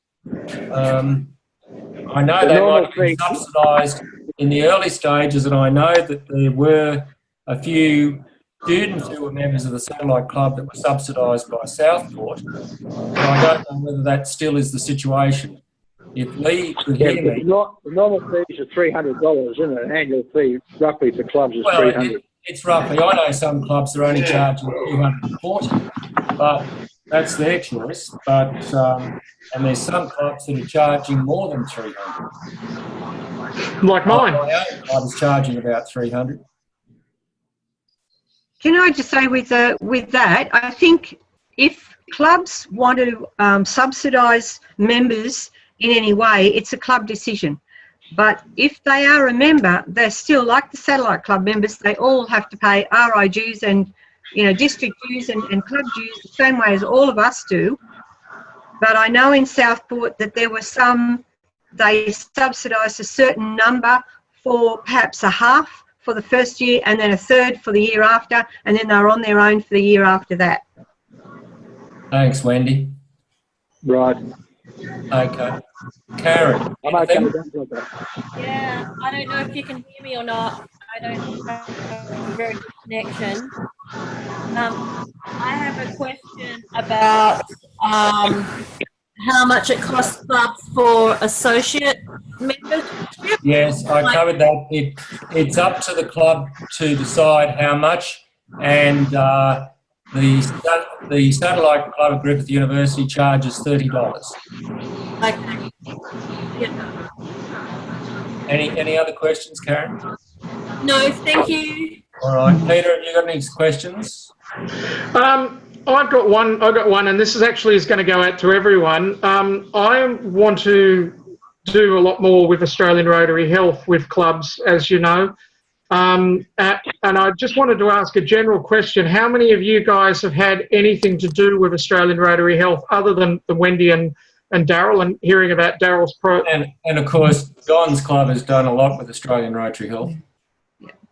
I know they might be subsidised in the early stages, and I know that there were a few students who were members of the satellite club that were subsidised by Southport, but I don't know whether that still is the situation. If Lee could hear me... The normal fees are $300, isn't it? An annual fee, roughly, for clubs is $300. It's roughly. I know some clubs are only charging $240, but that's their choice. But and there's some clubs that are charging more than $300. Like mine. My own club is charging about $300. Can I just say with that, I think if clubs want to subsidise members in any way, it's a club decision. But if they are a member, they're still like the satellite club members. They all have to pay RI dues and, district dues and club dues the same way as all of us do. But I know in Southport that there were some, they subsidised a certain number for perhaps a half for the first year and then a third for the year after, and then they were on their own for the year after that. Thanks, Wendy. Right. Okay. Karen. Yeah, I don't know if you can hear me or not. I don't have a very good connection. I have a question about how much it costs clubs for associate membership? Yes, I covered that. It's up to the club to decide how much, and the Satellite Club at Griffith University charges $30. Okay. Yeah. Any other questions, Karen? No, thank you. All right, Peter, have you got any questions? I've got one, and this is going to go out to everyone. I want to do a lot more with Australian Rotary Health with clubs, as you know. And I just wanted to ask a general question. How many of you guys have had anything to do with Australian Rotary Health other than Wendy and Daryl, and hearing about Daryl's And of course, Don's club has done a lot with Australian Rotary Health.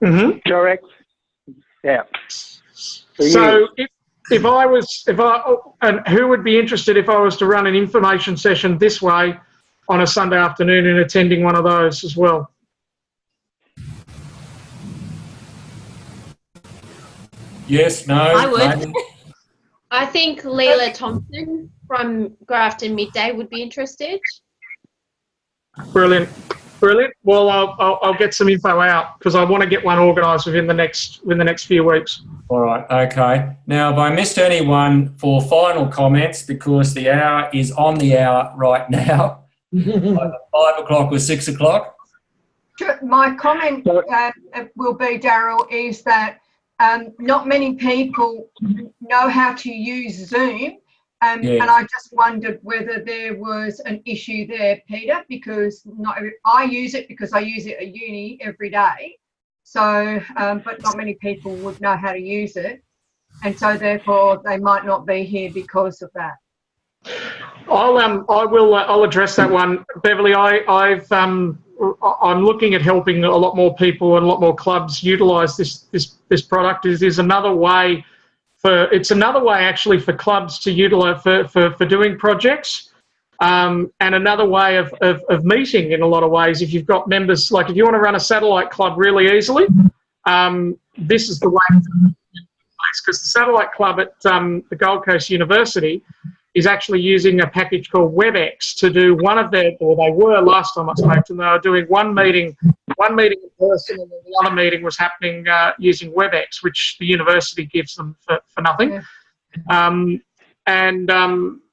Mm-hmm. Correct. Yeah. So and who would be interested if I was to run an information session this way on a Sunday afternoon and attending one of those as well? Yes, no. I would. Maybe. I think Leela Thompson from Grafton Midday would be interested. Brilliant. Well, I'll get some info out because I want to get one organised within the next few weeks. All right, okay. Now, have I missed anyone for final comments, because the hour is on the hour right now, either 5 o'clock or 6 o'clock? My comment will be, Daryl, is that not many people know how to use Zoom. Yes. And I just wondered whether there was an issue there, Peter, because I use it because I use it at uni every day. So, but not many people would know how to use it. And so therefore they might not be here because of that. I'll address that one. Beverly, I'm looking at helping a lot more people and a lot more clubs utilise this product. It is another way it's another way actually for clubs to utilise for doing projects, and another way of meeting in a lot of ways. If you've got members, like if you want to run a satellite club really easily, this is the way to do it, because the satellite club at the Gold Coast University is actually using a package called WebEx to do one of their, or they were last time I spoke to them, they were doing one meeting in person, and then the other meeting was happening using WebEx, which the university gives them for nothing. Yeah.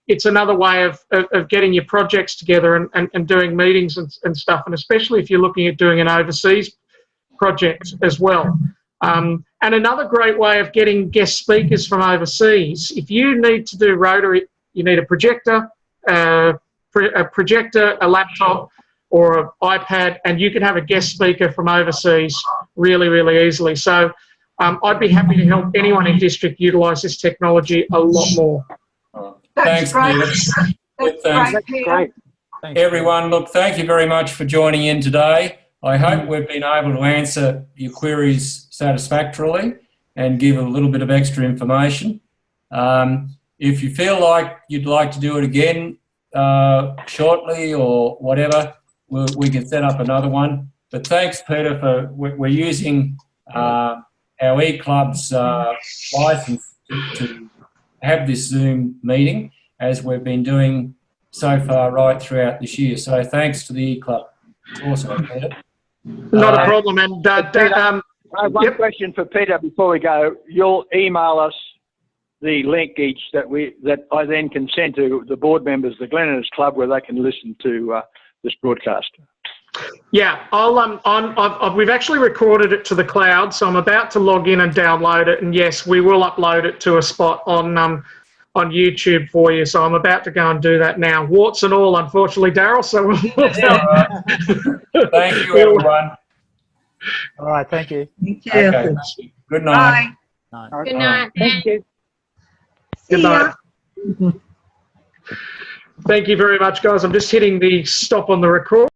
It's another way of getting your projects together and doing meetings and stuff, and especially if you're looking at doing an overseas project as well. And another great way of getting guest speakers from overseas, if you need to do Rotary, you need a projector, a laptop, or an iPad, and you can have a guest speaker from overseas really, really easily. So I'd be happy to help anyone in district utilise this technology a lot more. Thanks, Peter. Thanks. Great. Everyone, look, thank you very much for joining in today. I hope we've been able to answer your queries satisfactorily and give a little bit of extra information. If you feel like you'd like to do it again shortly or whatever, we can set up another one. But thanks, Peter, we're using our eClub's license to have this Zoom meeting, as we've been doing so far right throughout this year. So thanks to the eClub. Also, Peter. Not a problem. And I have one question for Peter before we go. You'll email us the link each that I then can send to the board members, the Glenniners Club, where they can listen to this broadcast. Yeah, we've actually recorded it to the cloud, so I'm about to log in and download it. And yes, we will upload it to a spot on YouTube for you. So I'm about to go and do that now, warts and all, unfortunately, Daryl. So thank you, everyone. All right, thank you. Thank you. Okay. Good night. Bye. Good night. Thank you. Good night. Thank you very much, guys. I'm just hitting the stop on the record.